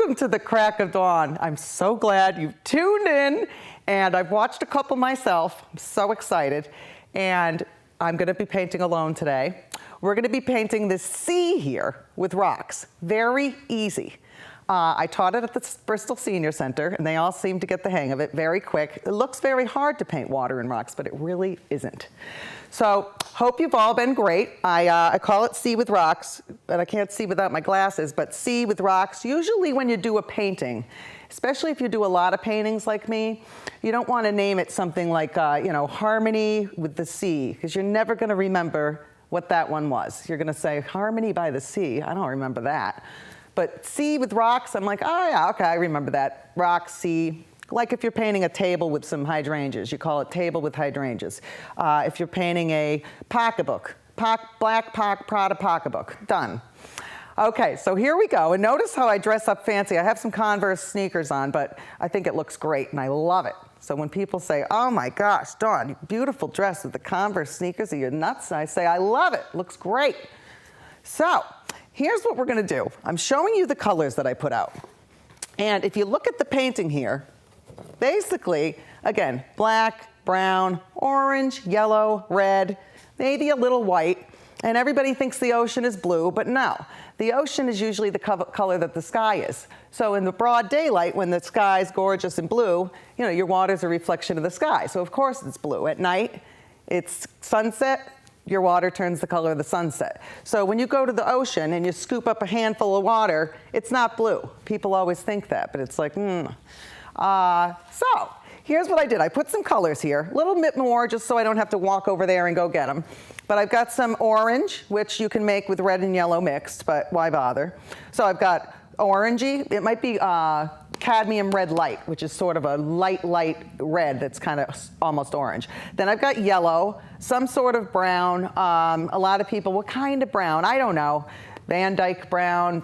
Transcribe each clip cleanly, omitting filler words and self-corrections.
Welcome to the crack of dawn. I'm so glad you've tuned in, and I've watched a couple myself. I'm so excited, and I'm going to be painting alone today. We're going to be painting this sea here with rocks. Very easy. I taught it at the Bristol Senior Center, and they all seem to get the hang of it very quick. It looks very hard to paint water and rocks, but it really isn't. So, hope you've all been great. I call it sea with rocks, but I can't see without my glasses, but sea with rocks. Usually when you do a painting, especially if you do a lot of paintings like me, you don't want to name it something like, Harmony with the Sea, because you're never going to remember what that one was. You're going to say, Harmony by the Sea. I don't remember that. But sea with rocks, I'm like, oh yeah, okay, I remember that. Rock, sea. Like if you're painting a table with some hydrangeas, you call it table with hydrangeas. If you're painting a pocketbook, black Prada pocketbook, done. Okay, so here we go. And notice how I dress up fancy. I have some Converse sneakers on, but I think it looks great and I love it. So when people say, oh my gosh, Dawn, beautiful dress with the Converse sneakers, are you nuts? And I say, I love it, looks great. So here's what we're gonna do. I'm showing you the colors that I put out. And if you look at the painting here, basically, again, black, brown, orange, yellow, red, maybe a little white, and everybody thinks the ocean is blue, but no. The ocean is usually the color that the sky is. So in the broad daylight, when the sky's gorgeous and blue, your water's a reflection of the sky. So of course it's blue. At night, it's sunset, your water turns the color of the sunset. So when you go to the ocean and you scoop up a handful of water, it's not blue. People always think that, but it's like, So here's what I did. I put some colors here, a little bit more just so I don't have to walk over there and go get them. But I've got some orange, which you can make with red and yellow mixed, but why bother? So I've got orangey. It might be cadmium red light, which is sort of a light red that's kind of almost orange. Then I've got yellow, some sort of brown. A lot of people, what kind of brown? I don't know. Van Dyke brown,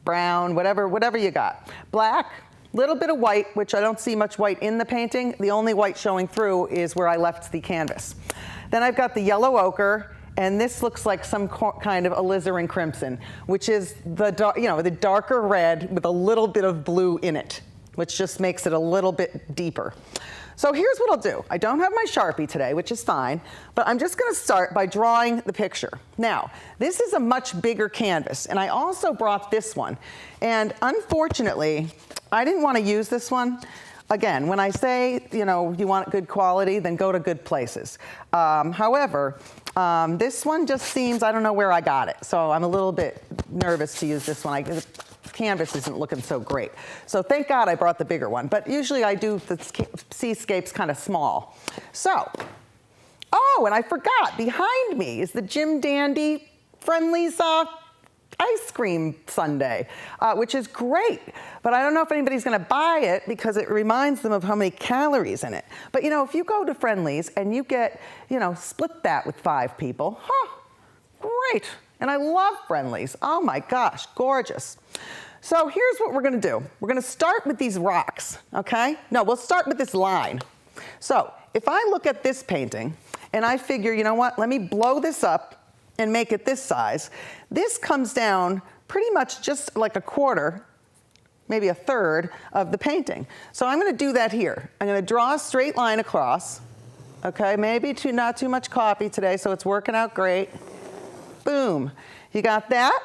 whatever you got. Black. Little bit of white, which I don't see much white in the painting. The only white showing through is where I left the canvas. Then I've got the yellow ochre, and this looks like some kind of alizarin crimson, which is the darker red with a little bit of blue in it, which just makes it a little bit deeper. So here's what I'll do. I don't have my Sharpie today, which is fine, but I'm just gonna start by drawing the picture. Now, this is a much bigger canvas, and I also brought this one. And unfortunately, I didn't want to use this one. Again, when I say, you want good quality, then go to good places. However, this one just seems, I don't know where I got it. So I'm a little bit nervous to use this one. The canvas isn't looking so great. So thank God I brought the bigger one. But usually I do the seascapes kind of small. So, oh, and I forgot, behind me is the Jim Dandy Friendly's ice cream sundae, which is great. But I don't know if anybody's gonna buy it because it reminds them of how many calories in it. But if you go to Friendly's and you get, split that with 5 people, great. And I love Friendly's. Oh my gosh, gorgeous. So here's what we're gonna do. We're gonna start with these rocks, okay? No, we'll start with this line. So if I look at this painting and I figure, you know what, let me blow this up and make it this size. This comes down pretty much just like a quarter, maybe a third of the painting. So I'm gonna do that here. I'm gonna draw a straight line across, okay? Maybe not too much coffee today, so it's working out great. Boom, you got that?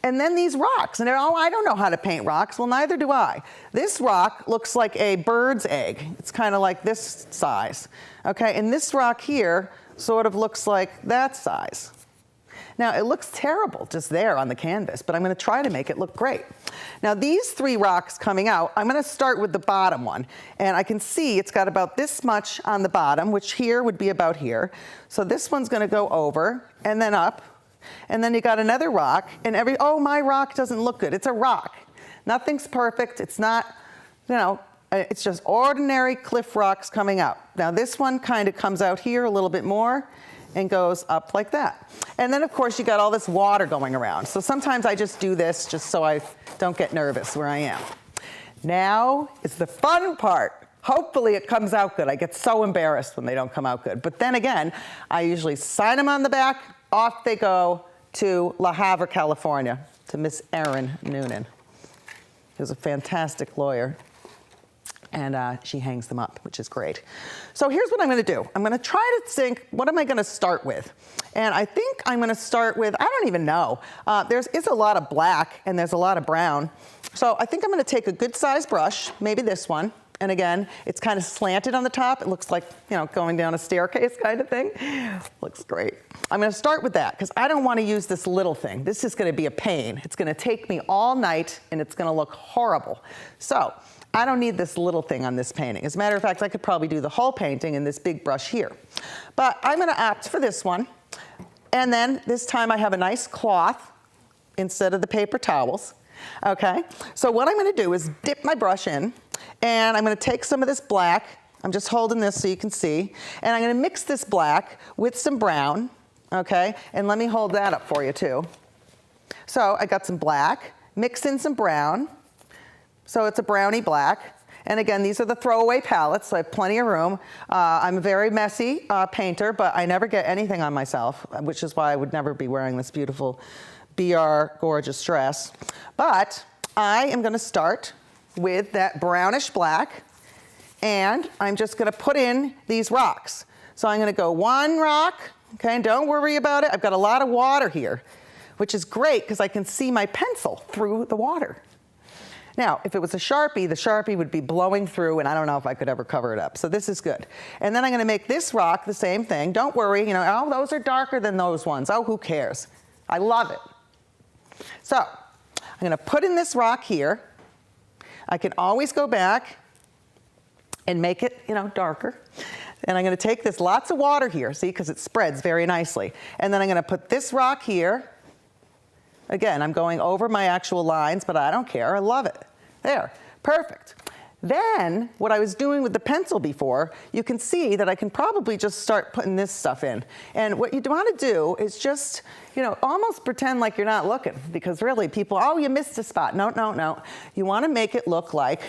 And then these rocks, and I don't know how to paint rocks. Well, neither do I. This rock looks like a bird's egg. It's kind of like this size, okay? And this rock here sort of looks like that size. Now, it looks terrible just there on the canvas, but I'm gonna try to make it look great. Now, these 3 rocks coming out, I'm gonna start with the bottom one. And I can see it's got about this much on the bottom, which here would be about here. So this one's gonna go over and then up. And then you got another rock, and oh, my rock doesn't look good. It's a rock. Nothing's perfect. It's not, it's just ordinary cliff rocks coming out. Now, this one kind of comes out here a little bit more and goes up like that. And then, of course, you got all this water going around. So sometimes I just do this just so I don't get nervous where I am. Now is the fun part. Hopefully it comes out good. I get so embarrassed when they don't come out good. But then again, I usually sign them on the back. Off they go to La Havre, California, to Miss Erin Noonan. who's a fantastic lawyer. And she hangs them up, which is great. So here's what I'm gonna do. I'm gonna try to think, what am I gonna start with? And I think I'm gonna start with, I don't even know. There's a lot of black and there's a lot of brown. So I think I'm gonna take a good sized brush, maybe this one. And again, it's kind of slanted on the top. It looks like, you know, going down a staircase kind of thing. Looks great. I'm gonna start with that because I don't wanna use this little thing. This is gonna be a pain. It's gonna take me all night and it's gonna look horrible. So I don't need this little thing on this painting. As a matter of fact, I could probably do the whole painting in this big brush here. But I'm gonna opt for this one. And then this time I have a nice cloth instead of the paper towels. Okay, so what I'm gonna do is dip my brush in and I'm gonna take some of this black. I'm just holding this so you can see. And I'm gonna mix this black with some brown, okay? And let me hold that up for you too. So I got some black, mix in some brown. So it's a browny black. And again, these are the throwaway palettes, so I have plenty of room. I'm a very messy painter, but I never get anything on myself, which is why I would never be wearing this beautiful BR gorgeous dress. But I am gonna start with that brownish black, and I'm just gonna put in these rocks. So I'm gonna go one rock, okay, and don't worry about it. I've got a lot of water here, which is great because I can see my pencil through the water. Now, if it was a Sharpie, the Sharpie would be blowing through and I don't know if I could ever cover it up. So this is good. And then I'm gonna make this rock the same thing. Don't worry, you know, oh, those are darker than those ones. Oh, who cares? I love it. So I'm gonna put in this rock here. I can always go back and make it, you know, darker. And I'm gonna take this, lots of water here, see, because it spreads very nicely. And then I'm gonna put this rock here. Again, I'm going over my actual lines, but I don't care, I love it. There, perfect. Then, what I was doing with the pencil before, you can see that I can probably just start putting this stuff in. And what you want to do is just, you know, almost pretend like you're not looking, because really people, oh, you missed a spot. No, no, no. You want to make it look like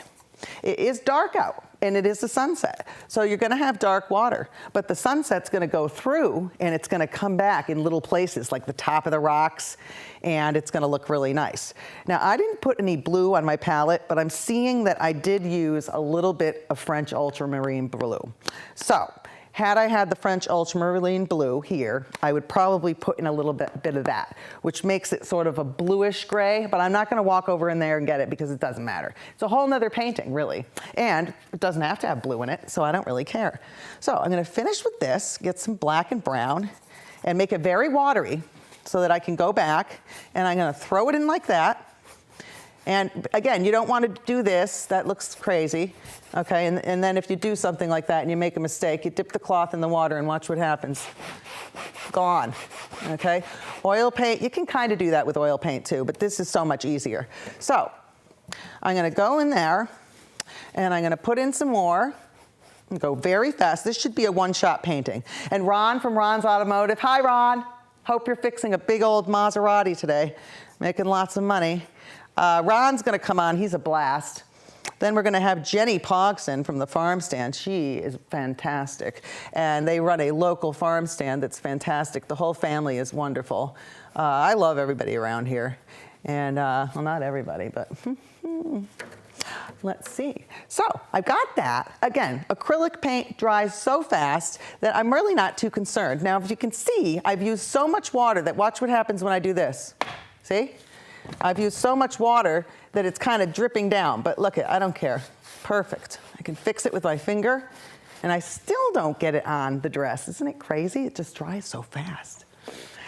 it is dark out and it is a sunset. So you're gonna have dark water, but the sunset's gonna go through and it's gonna come back in little places like the top of the rocks, and it's gonna look really nice. Now, I didn't put any blue on my palette, but I'm seeing that I did use a little bit of French ultramarine blue. So, had I had the French ultramarine blue here, I would probably put in a little bit of that, which makes it sort of a bluish gray, but I'm not gonna walk over in there and get it because it doesn't matter. It's a whole nother painting, really. And it doesn't have to have blue in it, so I don't really care. So I'm gonna finish with this, get some black and brown, and make it very watery so that I can go back, and I'm gonna throw it in like that. And again, you don't want to do this, that looks crazy, okay? And then if you do something like that and you make a mistake, you dip the cloth in the water and watch what happens. Gone, okay? Oil paint, you can kind of do that with oil paint too, but this is so much easier. So, I'm gonna go in there, and I'm gonna put in some more, and go very fast. This should be a one-shot painting. And Ron from Ron's Automotive, hi Ron, hope you're fixing a big old Maserati today, making lots of money. Ron's gonna come on, he's a blast. Then we're gonna have Jenny Pogson from the farm stand. She is fantastic. And they run a local farm stand that's fantastic. The whole family is wonderful. I love everybody around here. And, well, not everybody, but let's see. So I've got that. Again, acrylic paint dries so fast that I'm really not too concerned. Now, if you can see, I've used so much water that watch what happens when I do this. See? I've used so much water that it's kind of dripping down, but look, I don't care. Perfect. I can fix it with my finger, and I still don't get it on the dress. Isn't it crazy? It just dries so fast.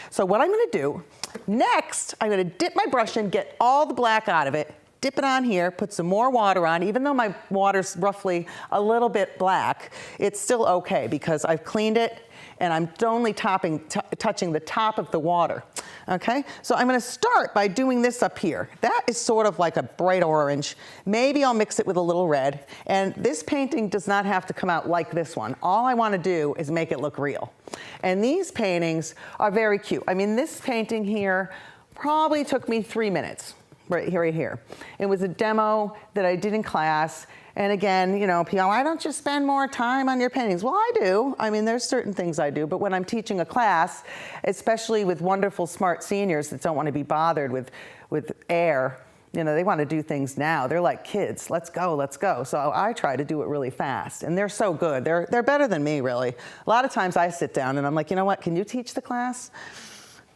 So what I'm gonna do, next, I'm gonna dip my brush in, get all the black out of it, dip it on here, put some more water on. Even though my water's roughly a little bit black, it's still okay because I've cleaned it and I'm only touching the top of the water, okay? So I'm gonna start by doing this up here. That is sort of like a bright orange. Maybe I'll mix it with a little red. And this painting does not have to come out like this one. All I wanna do is make it look real. And these paintings are very cute. I mean, this painting here probably took me 3 minutes. Right here. It was a demo that I did in class. And again, you know, people, why don't you spend more time on your paintings? Well, I do. I mean, there's certain things I do. But when I'm teaching a class, especially with wonderful, smart seniors that don't want to be bothered with air, You know, they want to do things now. They're like kids. Let's go, let's go. So I try to do it really fast. And they're so good. They're better than me, really. A lot of times I sit down and I'm like, you know what, can you teach the class?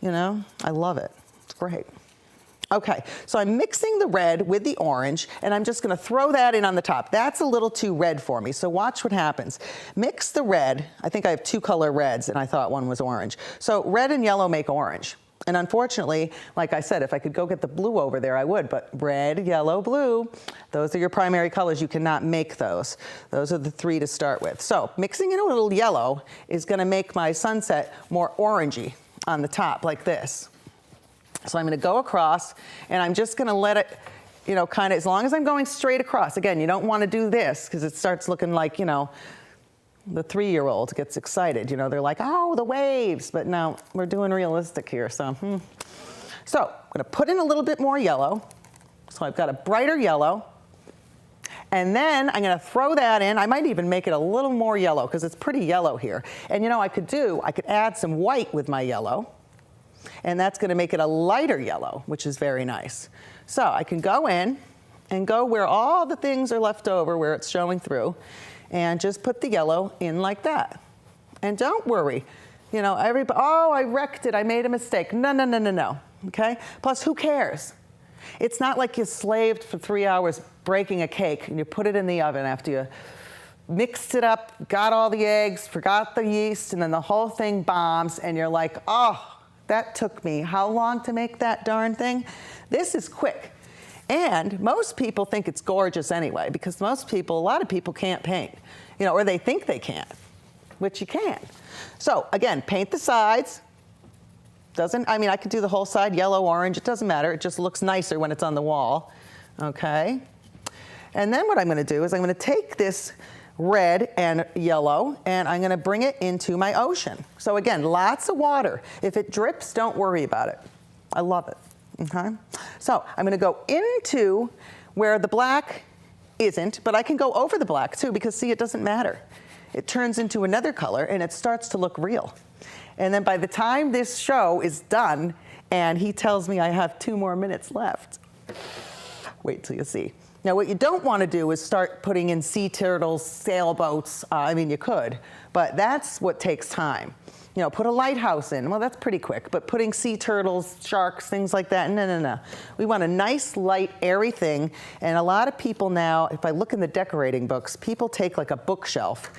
You know, I love it. It's great. Okay, so I'm mixing the red with the orange, and I'm just gonna throw that in on the top. That's a little too red for me, so watch what happens. Mix the red. I think I have 2 color reds, and I thought one was orange. So red and yellow make orange. And unfortunately, like I said, if I could go get the blue over there, I would, but red, yellow, blue, those are your primary colors. You cannot make those. Those are the 3 to start with. So mixing in a little yellow is gonna make my sunset more orangey on the top, like this. So I'm gonna go across, and I'm just gonna let it, you know, kind of, as long as I'm going straight across. Again, you don't wanna do this, because it starts looking like, you know, the 3-year-old gets excited. You know, they're like, oh, the waves. But no, we're doing realistic here, so. So I'm gonna put in a little bit more yellow. So I've got a brighter yellow. And then I'm gonna throw that in. I might even make it a little more yellow, because it's pretty yellow here. And you know, I could add some white with my yellow. And that's gonna make it a lighter yellow, which is very nice. So I can go in and go where all the things are left over, where it's showing through, and just put the yellow in like that. And don't worry, you know, everybody, oh, I wrecked it, I made a mistake. No, no, no, no, no, okay? Plus, who cares? It's not like you slaved for 3 hours breaking a cake and you put it in the oven after you mixed it up, got all the eggs, forgot the yeast, and then the whole thing bombs, and you're like, oh, that took me how long to make that darn thing? This is quick. And most people think it's gorgeous anyway, because a lot of people can't paint, you know, or they think they can't, which you can. So again, paint the sides. I mean, I could do the whole side, yellow, orange, it doesn't matter. It just looks nicer when it's on the wall, okay? And then what I'm gonna do is I'm gonna take this red and yellow, and I'm gonna bring it into my ocean. So again, lots of water. If it drips, don't worry about it. I love it. Okay. So I'm gonna go into where the black isn't, but I can go over the black too, because see, it doesn't matter. It turns into another color and it starts to look real. And then by the time this show is done and he tells me I have 2 more minutes left, wait till you see. Now what you don't wanna do is start putting in sea turtles, sailboats. I mean, you could, but that's what takes time. You know, put a lighthouse in. Well, that's pretty quick, but putting sea turtles, sharks, things like that, no, no, no. We want a nice, light, airy thing. And a lot of people now, if I look in the decorating books, people take like a bookshelf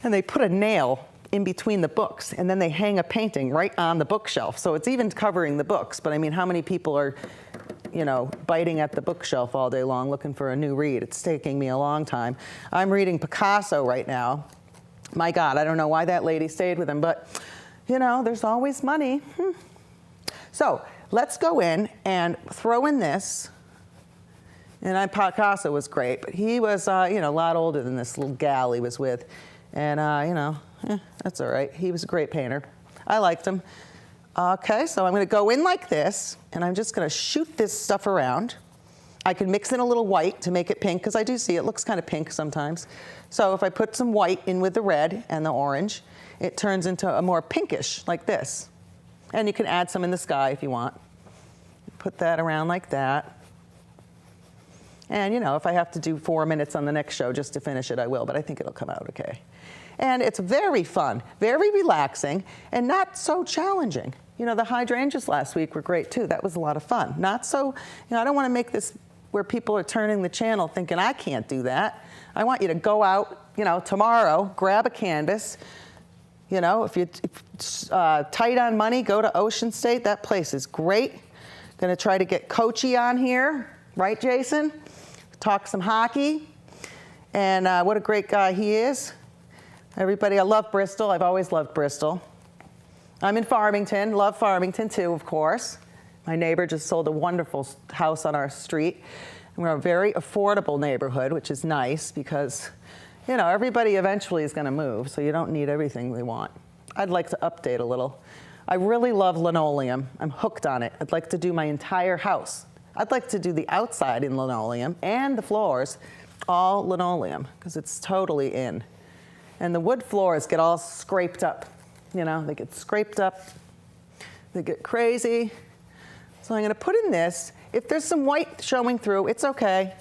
and they put a nail in between the books, and then they hang a painting right on the bookshelf. So it's even covering the books. But I mean, how many people are, you know, biting at the bookshelf all day long looking for a new read? It's taking me a long time. I'm reading Picasso right now. My God, I don't know why that lady stayed with him, but you know, there's always money. So let's go in and throw in this. And Picasso was great, but he was, you know, a lot older than this little gal he was with. And, you know, that's all right. He was a great painter. I liked him. Okay, so I'm gonna go in like this, and I'm just gonna shoot this stuff around. I can mix in a little white to make it pink, because I do see it looks kind of pink sometimes. So if I put some white in with the red and the orange, it turns into a more pinkish, like this. And you can add some in the sky if you want. Put that around like that. And you know, if I have to do 4 minutes on the next show just to finish it, I will, but I think it'll come out okay. And it's very fun, very relaxing, and not so challenging. You know, the hydrangeas last week were great too. That was a lot of fun. Not so, you know, I don't want to make this where people are turning the channel thinking I can't do that. I want you to go out, you know, tomorrow, grab a canvas. You know, if you're tight on money, go to Ocean State. That place is great. Gonna try to get Coachy on here, right, Jason? Talk some hockey. And what a great guy he is. Everybody, I love Bristol. I've always loved Bristol. I'm in Farmington, love Farmington too, of course. My neighbor just sold a wonderful house on our street. And we're a very affordable neighborhood, which is nice because, you know, everybody eventually is gonna move, so you don't need everything they want. I'd like to update a little. I really love linoleum. I'm hooked on it. I'd like to do my entire house. I'd like to do the outside in linoleum and the floors all linoleum, because it's totally in. And the wood floors get all scraped up. You know, they get scraped up, they get crazy. So I'm gonna put in this, if there's some white showing through, it's okay.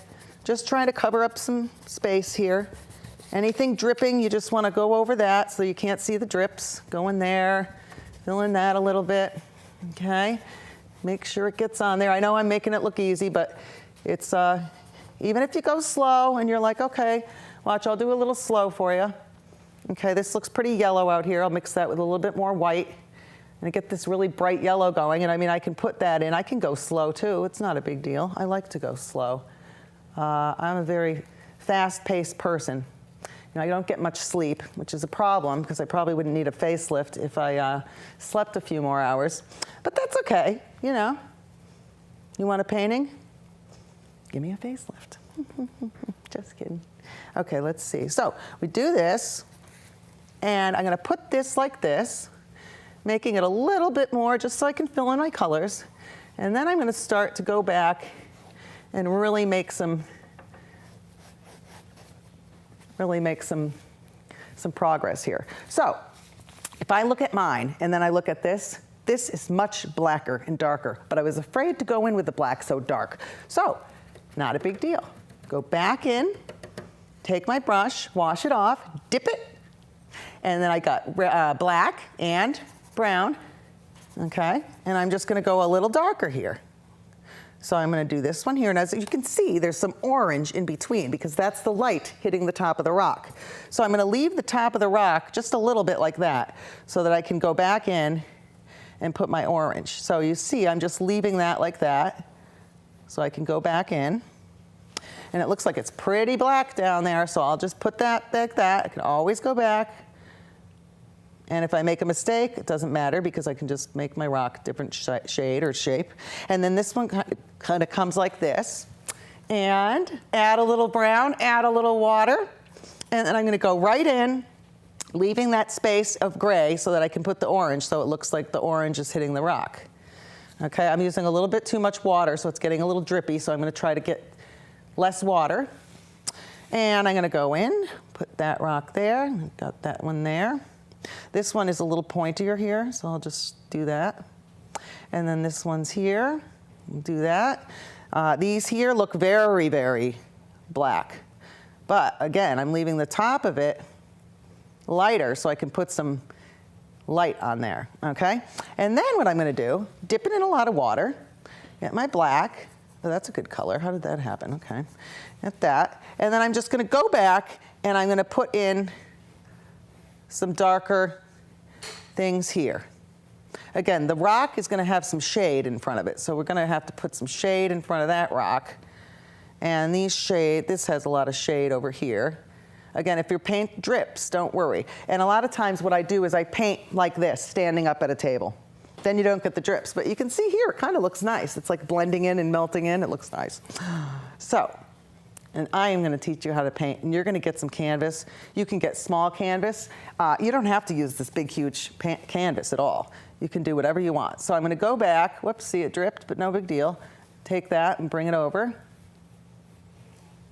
Just trying to cover up some space here. Anything dripping, you just want to go over that so you can't see the drips. Go in there, fill in that a little bit, okay? Make sure it gets on there. I know I'm making it look easy, but it's, even if you go slow and you're like, okay, watch, I'll do a little slow for you. Okay, this looks pretty yellow out here. I'll mix that with a little bit more white and get this really bright yellow going. And I mean, I can put that in. I can go slow too. It's not a big deal. I like to go slow. I'm a very fast-paced person. You know, I don't get much sleep, which is a problem because I probably wouldn't need a facelift if I slept a few more hours. But that's okay, you know. You want a painting? Give me a facelift. Just kidding. Okay, let's see. So we do this, and I'm going to put this like this, making it a little bit more just so I can fill in my colors. And then I'm going to start to go back and really make some progress here. So if I look at mine and then I look at this, this is much blacker and darker, but I was afraid to go in with the black so dark. So not a big deal. Go back in, take my brush, wash it off, dip it, and then I got black and brown, okay? And I'm just gonna go a little darker here. So I'm going to do this one here, and as you can see, there's some orange in between because that's the light hitting the top of the rock. So I'm going to leave the top of the rock just a little bit like that so that I can go back in and put my orange. So you see, I'm just leaving that like that so I can go back in. And it looks like it's pretty black down there, so I'll just put that like that. I can always go back. And if I make a mistake, it doesn't matter because I can just make my rock different shade or shape. And then this one kind of comes like this. And add a little brown, add a little water. And then I'm going to go right in, leaving that space of gray so that I can put the orange so it looks like the orange is hitting the rock. Okay, I'm using a little bit too much water, so it's getting a little drippy, so I'm going to try to get less water. And I'm going to go in, put that rock there, got that one there. This one is a little pointier here, so I'll just do that. And then this one's here, do that. These here look very, very black. But again, I'm leaving the top of it lighter so I can put some light on there, okay? And then what I'm gonna do, dip it in a lot of water, get my black. Oh, that's a good color. How did that happen? Okay, get that. And then I'm just gonna go back and I'm gonna put in some darker things here. Again, the rock is going to have some shade in front of it, so we're going to have to put some shade in front of that rock. And this has a lot of shade over here. Again, if your paint drips, don't worry. And a lot of times what I do is I paint like this, standing up at a table. Then you don't get the drips. But you can see here, it kind of looks nice. It's like blending in and melting in. It looks nice. So, and I am going to teach you how to paint, and you're going to get some canvas. You can get small canvas. You don't have to use this big, huge canvas at all. You can do whatever you want. So I'm going to go back. Whoops, see, it dripped, but no big deal. Take that and bring it over.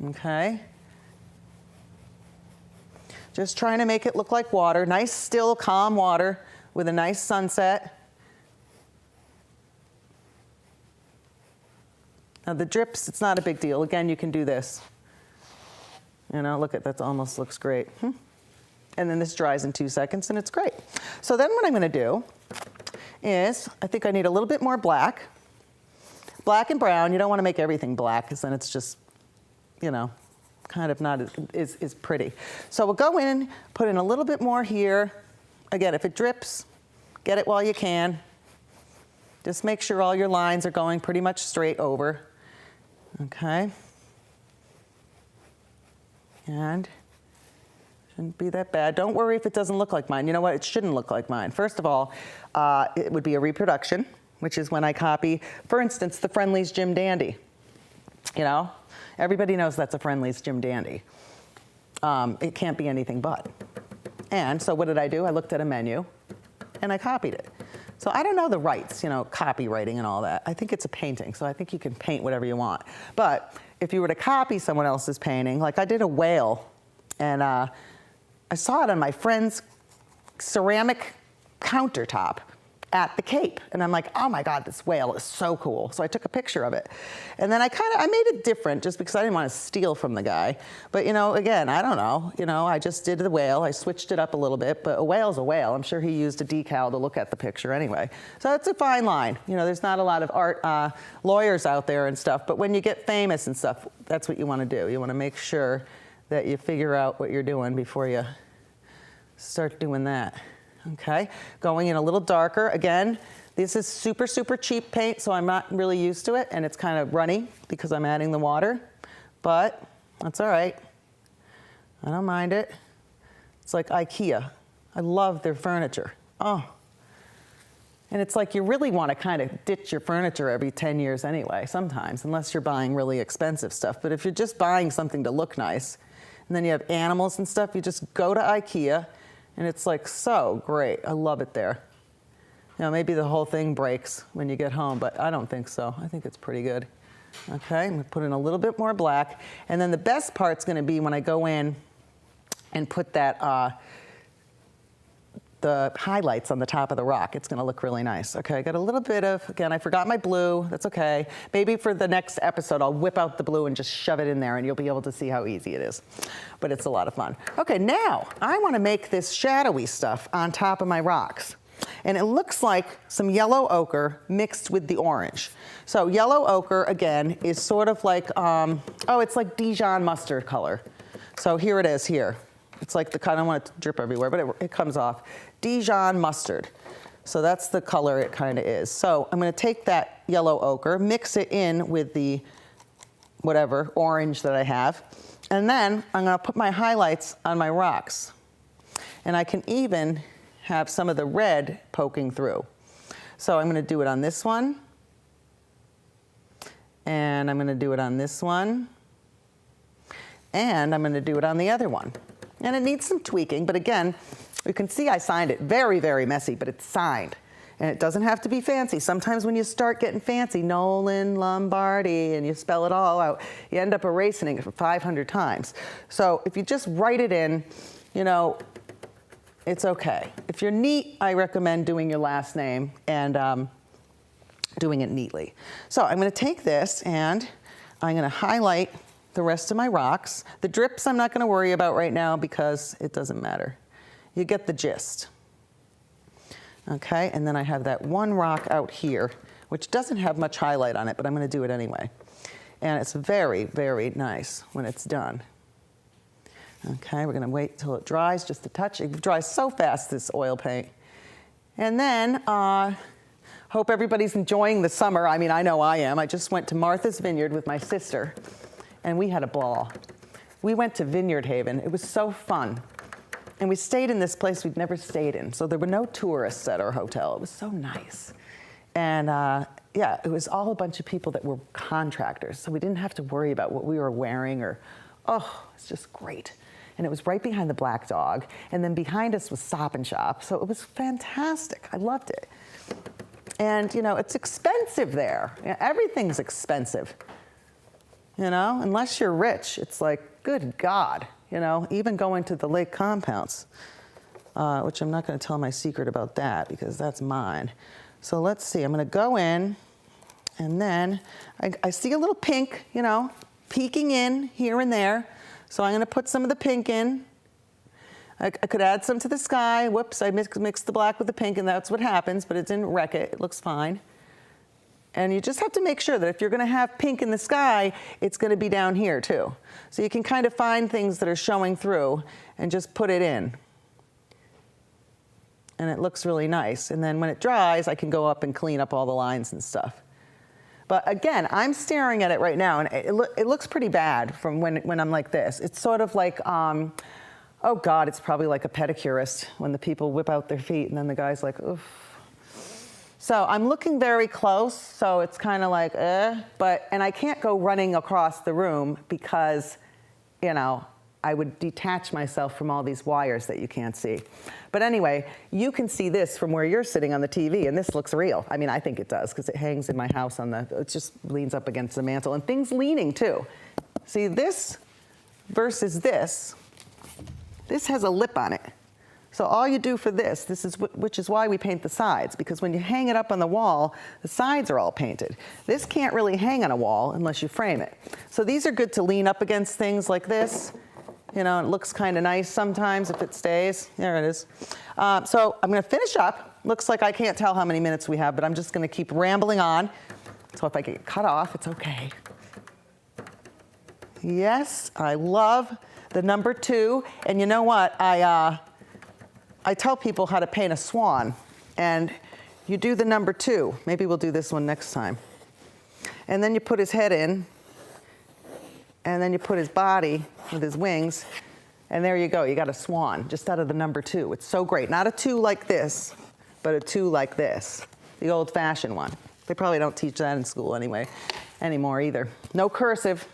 Okay. Just trying to make it look like water. Nice, still, calm water with a nice sunset. Now the drips, it's not a big deal. Again, you can do this. You know, look at that, almost looks great. And then this dries in 2 seconds and it's great. So then what I'm gonna do is, I think I need a little bit more black. Black and brown, you don't wanna make everything black because then it's just, you know, kind of not as pretty. So we'll go in, put in a little bit more here. Again, if it drips, get it while you can. Just make sure all your lines are going pretty much straight over. Okay. And shouldn't be that bad. Don't worry if it doesn't look like mine. You know what? It shouldn't look like mine. First of all, it would be a reproduction, which is when I copy, for instance, the Friendly's Jim Dandy. You know, everybody knows that's a Friendly's Jim Dandy. It can't be anything but. And so what did I do? I looked at a menu and I copied it. So I don't know the rights, you know, copywriting and all that. I think it's a painting, so I think you can paint whatever you want. But if you were to copy someone else's painting, like I did a whale, and I saw it on my friend's ceramic countertop. at the Cape. And I'm like, oh my God, this whale is so cool. So I took a picture of it. And then I made it different just because I didn't want to steal from the guy. But again, I don't know. I just did the whale. I switched it up a little bit, but a whale's a whale. I'm sure he used a decal to look at the picture anyway. So it's a fine line. There's not a lot of art lawyers out there and stuff, but when you get famous and stuff, that's what you want to do. You want to make sure that you figure out what you're doing before you start doing that. Okay, going in a little darker. Again, this is super, super cheap paint, so I'm not really used to it, and it's kind of runny because I'm adding the water, but that's all right. I don't mind it. It's like IKEA. I love their furniture. Oh. And it's like you really want to kind of ditch your furniture every 10 years anyway, sometimes, unless you're buying really expensive stuff. But if you're just buying something to look nice, and then you have animals and stuff, you just go to IKEA, and it's like so great. I love it there. Maybe the whole thing breaks when you get home, but I don't think so. I think it's pretty good. Okay, I'm gonna put in a little bit more black. And then the best part's gonna be when I go in and put that, the highlights on the top of the rock. It's gonna look really nice. Okay, I got a little bit of, again, I forgot my blue, that's okay. Maybe for the next episode, I'll whip out the blue and just shove it in there and you'll be able to see how easy it is. But it's a lot of fun. Okay, now I wanna make this shadowy stuff on top of my rocks. And it looks like some yellow ochre mixed with the orange. So yellow ochre, again, is sort of like, it's like Dijon mustard color. So here it is here. It's like I don't want it to drip everywhere, but it comes off. Dijon mustard. So that's the color it kind of is. So I'm going to take that yellow ochre, mix it in with the whatever orange that I have, and then I'm going to put my highlights on my rocks. And I can even have some of the red poking through. So I'm going to do it on this one, and I'm going to do it on this one, and I'm going to do it on the other one. And it needs some tweaking, but again, you can see I signed it. Very, very messy, but it's signed. And it doesn't have to be fancy. Sometimes when you start getting fancy, Nolan Lombardi, and you spell it all out, you end up erasing it for 500 times. So if you just write it in, it's okay. If you're neat, I recommend doing your last name and doing it neatly. So I'm gonna take this and I'm gonna highlight the rest of my rocks. The drips I'm not gonna worry about right now because it doesn't matter. You get the gist. Okay, and then I have that one rock out here, which doesn't have much highlight on it, but I'm gonna do it anyway. And it's very, very nice when it's done. Okay, we're gonna wait till it dries just a touch. It dries so fast, this oil paint. And then, hope everybody's enjoying the summer. I mean, I know I am. I just went to Martha's Vineyard with my sister, and we had a ball. We went to Vineyard Haven. It was so fun. And we stayed in this place we'd never stayed in. So there were no tourists at our hotel. It was so nice. And yeah, it was all a bunch of people that were contractors. So we didn't have to worry about what we were wearing it's just great. And it was right behind the Black Dog. And then behind us was Stop and Shop. So it was fantastic. I loved it. And it's expensive there. Everything's expensive. Unless you're rich, it's like, good God, even going to the lake compounds, which I'm not going to tell my secret about that because that's mine. So let's see, I'm going to go in, and then I see a little pink, peeking in here and there. So I'm going to put some of the pink in. I could add some to the sky. Whoops, I mixed the black with the pink, and that's what happens, but it didn't wreck it. It looks fine. And you just have to make sure that if you're going to have pink in the sky, it's going to be down here too. So you can kind of find things that are showing through and just put it in. And it looks really nice. And then when it dries, I can go up and clean up all the lines and stuff. But again, I'm staring at it right now, and it looks pretty bad from when I'm like this. It's sort of like, oh God, it's probably like a pedicurist when the people whip out their feet and then the guy's like, oof. So I'm looking very close, so it's kind of like, and I can't go running across the room because, I would detach myself from all these wires that you can't see. But anyway, you can see this from where you're sitting on the TV, and this looks real. I mean, I think it does, because it hangs in my house it just leans up against the mantle, and things leaning too. See, this versus this has a lip on it. So all you do for this is which is why we paint the sides, because when you hang it up on the wall, the sides are all painted. This can't really hang on a wall unless you frame it. So these are good to lean up against things like this. You know, it looks kind of nice sometimes if it stays. There it is. So I'm going to finish up. Looks like I can't tell how many minutes we have, but I'm just going to keep rambling on. So if I get cut off, it's okay. Yes, I love the number 2. And you know what? I tell people how to paint a swan, and you do the number 2. Maybe we'll do this one next time. And then you put his head in, and then you put his body with his wings, and there you go. You got a swan just out of the number 2. It's so great. Not a 2 like this, but a 2 like this, the old-fashioned one. They probably don't teach that in school anymore either. No cursive.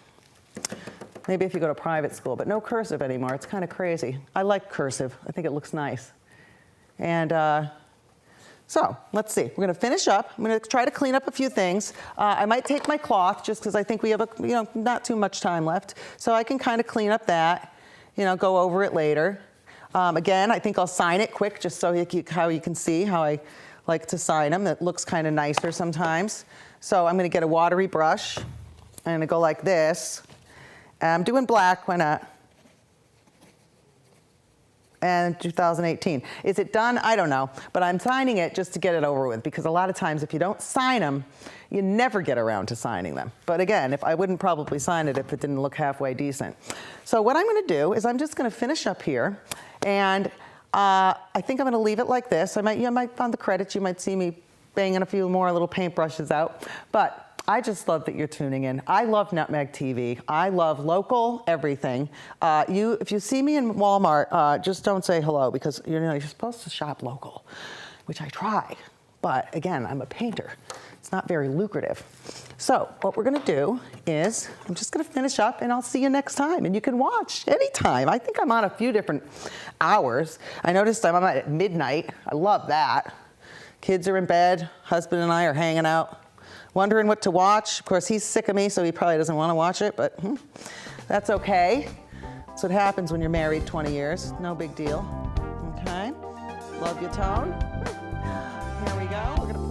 Maybe if you go to private school, but no cursive anymore. It's kind of crazy. I like cursive. I think it looks nice. And so let's see. We're going to finish up. I'm going to try to clean up a few things. I might take my cloth just because I think we have not too much time left. So I can kind of clean up that, go over it later. Again, I think I'll sign it quick just so how you can see how I like to sign them. It looks kind of nicer sometimes. So I'm going to get a watery brush. I'm going to go like this. I'm doing black, why not? And 2018. Is it done? I don't know. But I'm signing it just to get it over with, because a lot of times if you don't sign them, you never get around to signing them. But again, I wouldn't probably sign it if it didn't look halfway decent. So what I'm going to do is I'm just going to finish up here. And I think I'm going to leave it like this. You might on the credits, you might see me banging a few more little paintbrushes out. But I just love that you're tuning in. I love Nutmeg TV. I love local everything. If you see me in Walmart, just don't say hello, because you're supposed to shop local, which I try. But again, I'm a painter. It's not very lucrative. So what we're going to do is I'm just going to finish up, and I'll see you next time. And you can watch anytime. I think I'm on a few different hours. I noticed I'm on at midnight. I love that. Kids are in bed. Husband and I are hanging out, wondering what to watch. Of course, he's sick of me, so he probably doesn't want to watch it, but that's okay. That's what happens when you're married 20 years. No big deal. Okay. Love your tone. Here we go. We're gonna